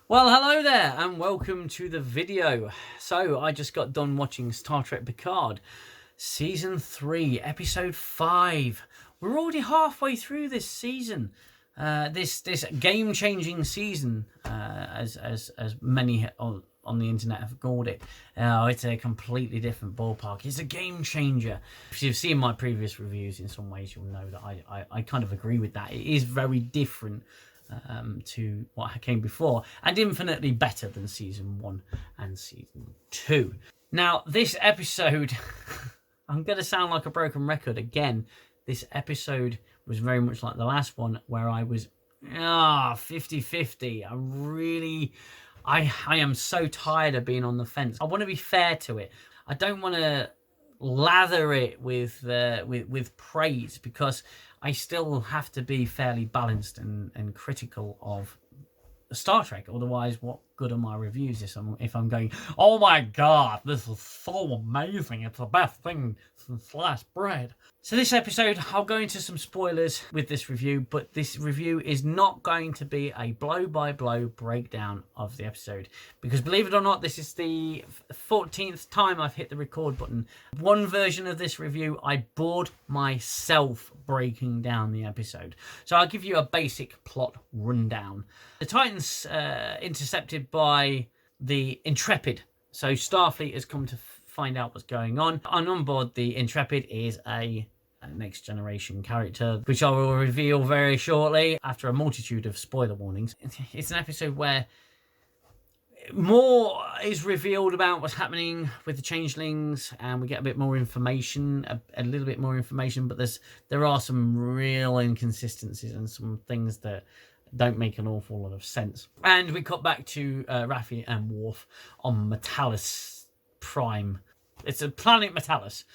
Well, hello there and welcome to the video. So, I just got done watching Star Trek Picard, Season 3, Episode 5. We're already halfway through this season. This game-changing season, as many on the internet have called it. It's a completely different ballpark. It's a game changer. If you've seen my previous reviews, in some ways you'll know that I kind of agree with that. It is very different to what came before, and infinitely better than Season 1 and Season 2. Now, this episode, I'm going to sound like a broken record again. This episode was very much like the last one, where I was 50-50. I am so tired of being on the fence. I want to be fair to it. I don't want to lather it with praise, because I still have to be fairly balanced and critical of Star Trek. Otherwise, what good are my reviews if I'm going, oh my god, this is so amazing, it's the best thing since sliced bread. So this episode, I'll go into some spoilers with this review, but this review is not going to be a blow-by-blow breakdown of the episode, because believe it or not, this is the 14th time I've hit the record button. One version of this review, I bored myself breaking down the episode. So I'll give you a basic plot rundown. The Titans intercepted by the Intrepid. So Starfleet has come to find out what's going on. And on board the Intrepid is a next generation character, which I will reveal very shortly after a multitude of spoiler warnings. It's an episode where more is revealed about what's happening with the changelings, and we get a bit more information, a little bit more information, but there are some real inconsistencies and some things that don't make an awful lot of sense. And we cut back to Raffi and Worf on Metalis Prime. It's a planet Metalis.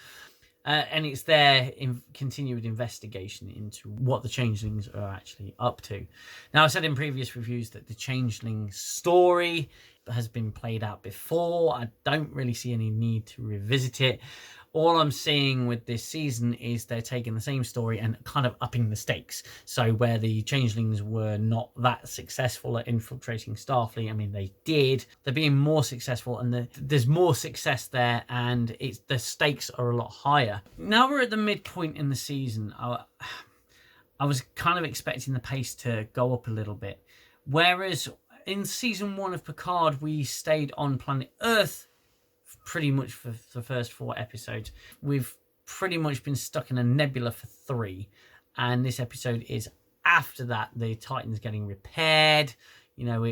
And it's their continued investigation into what the changelings are actually up to. Now, I said in previous reviews that the changeling story has been played out before. I don't really see any need to revisit it. All I'm seeing with this season is they're taking the same story and kind of upping the stakes. So where the changelings were not that successful at infiltrating Starfleet, I mean, they did. They're being more successful, and there's more success there, and the stakes are a lot higher. Now we're at the midpoint in the season. I was kind of expecting the pace to go up a little bit. Whereas in Season 1 of Picard, we stayed on planet Earth pretty much for the first 4 episodes. We've pretty much been stuck in a nebula for 3, and this episode is after that. The Titan's getting repaired. You know,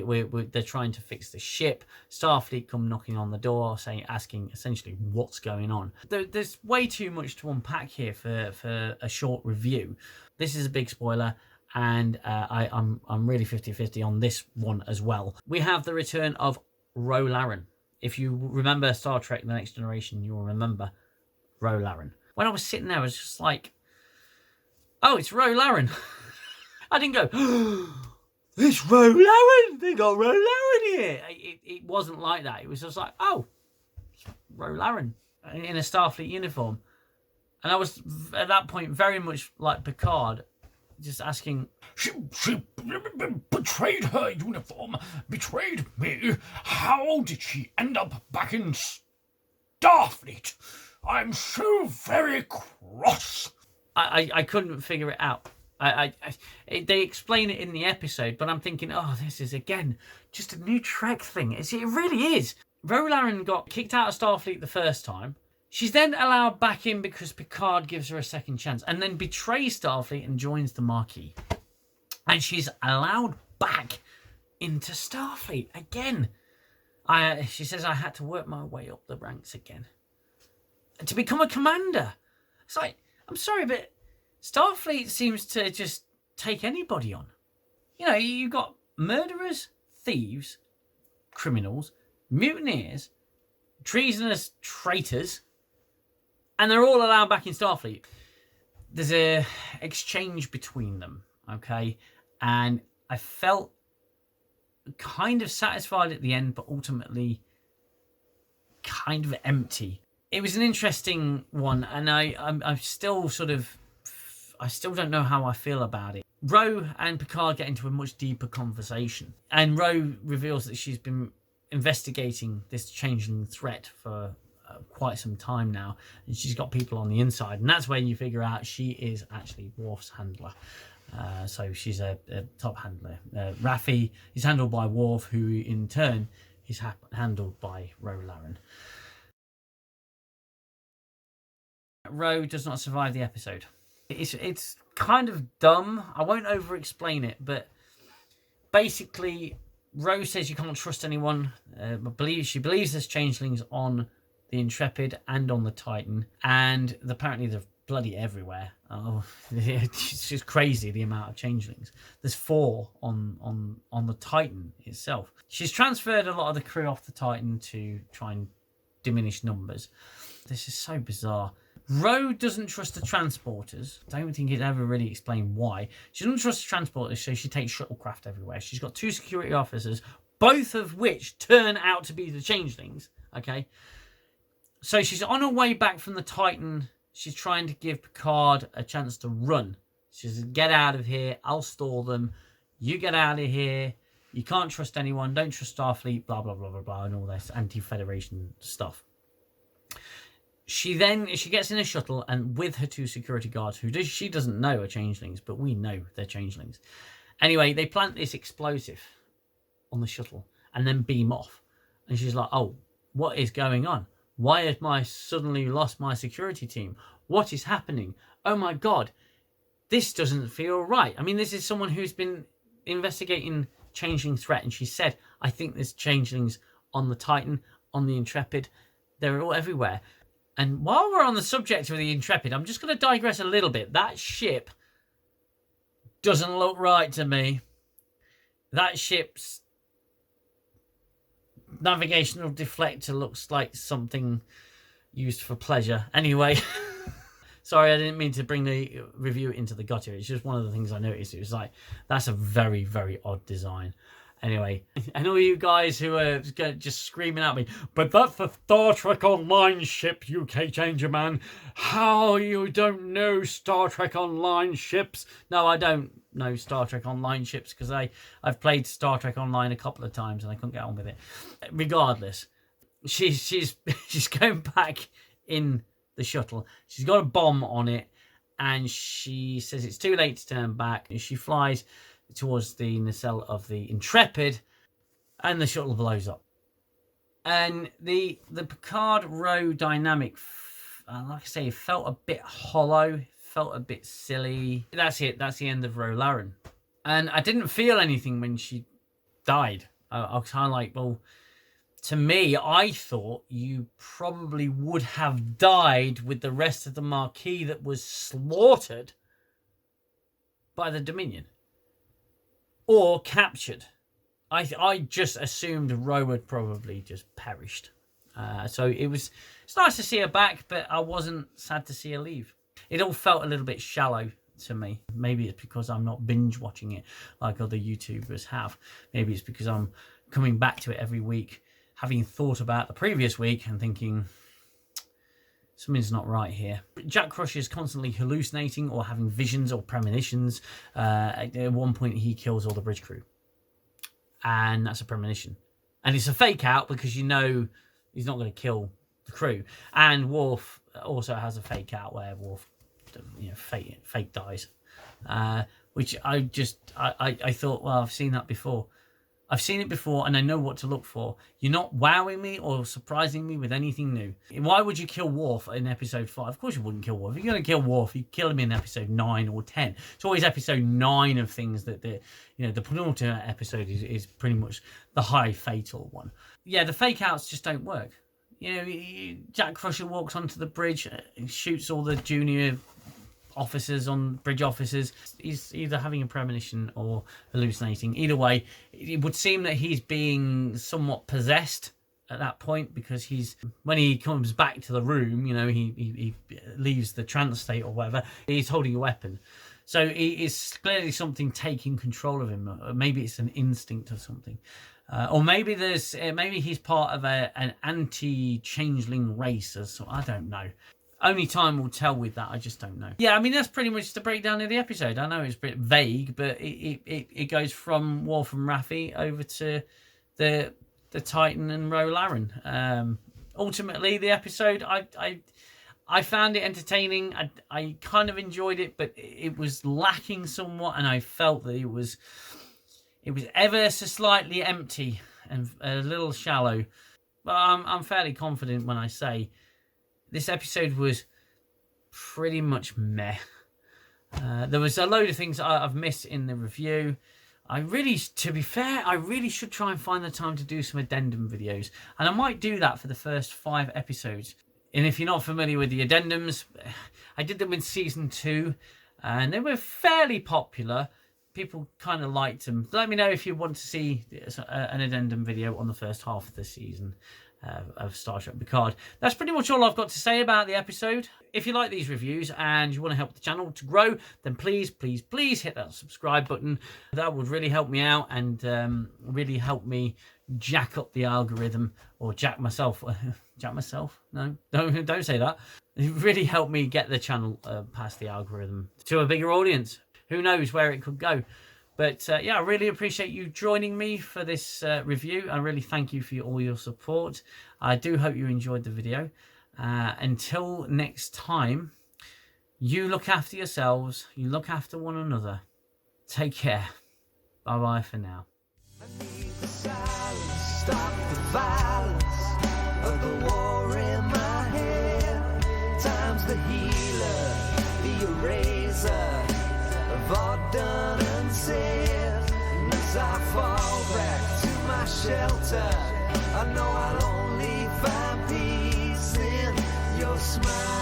they're trying to fix the ship. Starfleet come knocking on the door, asking essentially what's going on. There's way too much to unpack here for a short review. This is a big spoiler, and I'm really 50-50 on this one as well. We have the return of Rolarin. If you remember Star Trek The Next Generation, you'll remember Rolarin. When I was sitting there, I was just like, oh, it's Rolarin. I didn't go, oh, it's Rolarin. They got Rolarin here. It wasn't like that. It was just like, oh, it's Rolarin in a Starfleet uniform. And I was, at that point, very much like Picard, just asking, She betrayed her uniform, betrayed me. How did she end up back in Starfleet? I'm so very cross. I couldn't figure it out. They explain it in the episode, but I'm thinking, oh, this is, again, just a new Trek thing. It really is. Rolarin got kicked out of Starfleet the first time. She's then allowed back in because Picard gives her a second chance, and then betrays Starfleet and joins the Maquis. And she's allowed back into Starfleet again. She says, I had to work my way up the ranks again to become a commander. It's like, I'm sorry, but Starfleet seems to just take anybody on. You know, you've got murderers, thieves, criminals, mutineers, treasonous traitors, and they're all allowed back in Starfleet. There's a exchange between them, okay? And I felt kind of satisfied at the end, but ultimately kind of empty. It was an interesting one, and I'm still sort of, I still don't know how I feel about it. Ro and Picard get into a much deeper conversation, and Ro reveals that she's been investigating this changeling threat for quite some time now, and she's got people on the inside, and that's when you figure out she is actually Worf's handler. So she's a top handler. Raffi is handled by Worf, who in turn is handled by Rolarin. Ro does not survive the episode. It's kind of dumb. I won't over explain it, but basically Ro says you can't trust anyone. She believes there's changelings on the Intrepid and on the Titan, and apparently they're bloody everywhere. Oh, it's just crazy the amount of changelings. There's 4 on the Titan itself. She's transferred a lot of the crew off the Titan to try and diminish numbers. This is so bizarre. Ro doesn't trust the transporters. I don't think it's ever really explained why. She doesn't trust the transporters, so she takes shuttlecraft everywhere. She's got 2 security officers, both of which turn out to be the changelings. Okay, so she's on her way back from the Titan. She's trying to give Picard a chance to run. She says, "Get out of here. I'll stall them. You get out of here. You can't trust anyone. Don't trust Starfleet. Blah blah blah blah blah," and all this anti-Federation stuff. She gets in a shuttle, and with her 2 security guards, she doesn't know are changelings, but we know they're changelings. Anyway, they plant this explosive on the shuttle and then beam off. And she's like, "Oh, what is going on? Why have I suddenly lost my security team? What is happening? Oh my God, this doesn't feel right." I mean, this is someone who's been investigating changeling threat, and she said, "I think there's changelings on the Titan, on the Intrepid. They're all everywhere." And while we're on the subject of the Intrepid, I'm just going to digress a little bit. That ship doesn't look right to me. That ship's navigational deflector looks like something used for pleasure. Anyway, sorry, I didn't mean to bring the review into the gutter. It's just one of the things I noticed. It was like, that's a very, very odd design. Anyway, and all you guys who are just screaming at me, "But that's the Star Trek Online ship, UK Changer Man. How you don't know Star Trek Online ships?" No, I don't know Star Trek Online ships because I've played Star Trek Online a couple of times and I couldn't get on with it. Regardless, she's going back in the shuttle. She's got a bomb on it, and she says it's too late to turn back. She flies towards the nacelle of the Intrepid, and the shuttle blows up. And the Picard-Ro dynamic, like I say, felt a bit hollow, felt a bit silly. That's it. That's the end of Rolarin. And I didn't feel anything when she died. I was kind of like, well, to me, I thought you probably would have died with the rest of the Marquis that was slaughtered by the Dominion. Or captured. I just assumed Ro had probably just perished. So it's nice to see her back, but I wasn't sad to see her leave. It all felt a little bit shallow to me. Maybe it's because I'm not binge watching it like other YouTubers have. Maybe it's because I'm coming back to it every week, having thought about the previous week and thinking, something's not right here. Jack Crusher is constantly hallucinating or having visions or premonitions. At one point, he kills all the bridge crew. And that's a premonition. And it's a fake out because you know he's not going to kill the crew. And Worf also has a fake out where Worf, fake dies. Which I thought, well, I've seen that before. I've seen it before and I know what to look for. You're not wowing me or surprising me with anything new. Why would you kill Worf in episode 5? Of course you wouldn't kill Worf. If you're going to kill Worf, you kill him in episode 9 or 10. It's always episode 9 of things that the penultimate episode is pretty much the high fatal one. Yeah, the fake outs just don't work. Jack Crusher walks onto the bridge and shoots all the junior officers on bridge officers. He's either having a premonition or hallucinating. Either way, it would seem that he's being somewhat possessed at that point, because when he comes back to the room, he leaves the trance state or whatever, he's holding a weapon. So it is clearly something taking control of him. Maybe it's an instinct or something. Or maybe maybe he's part of an anti-changeling race or so. I don't know. Only time will tell with that. I just don't know. Yeah, I mean, that's pretty much the breakdown of the episode. I know it's a bit vague, but it goes from War from Raffi over to the Titan and Rolarin. Ultimately, the episode, I found it entertaining. I kind of enjoyed it, but it was lacking somewhat, and I felt that it was ever so slightly empty and a little shallow. But I'm fairly confident when I say this episode was pretty much meh. There was a load of things I've missed in the review. To be fair, I really should try and find the time to do some addendum videos. And I might do that for the first 5 episodes. And if you're not familiar with the addendums, I did them in season 2. And they were fairly popular. People kind of liked them. Let me know if you want to see an addendum video on the first half of the season of Star Trek Picard. That's pretty much all I've got to say about the episode. If you like these reviews and you want to help the channel to grow, then please hit that subscribe button. That would really help me out and really help me jack up the algorithm, or jack myself. Jack myself? No, don't say that. It really helped me get the channel past the algorithm to a bigger audience. Who knows where it could go. But yeah, I really appreciate you joining me for this review. I really thank you for all your support. I do hope you enjoyed the video. Until next time, you look after yourselves. You look after one another. Take care. Bye-bye for now. I need the silence, stop the violence of the war in my head. Time's the healer, the eraser of all done and said. And as I fall back to my shelter, I know I'll only find peace in your smile.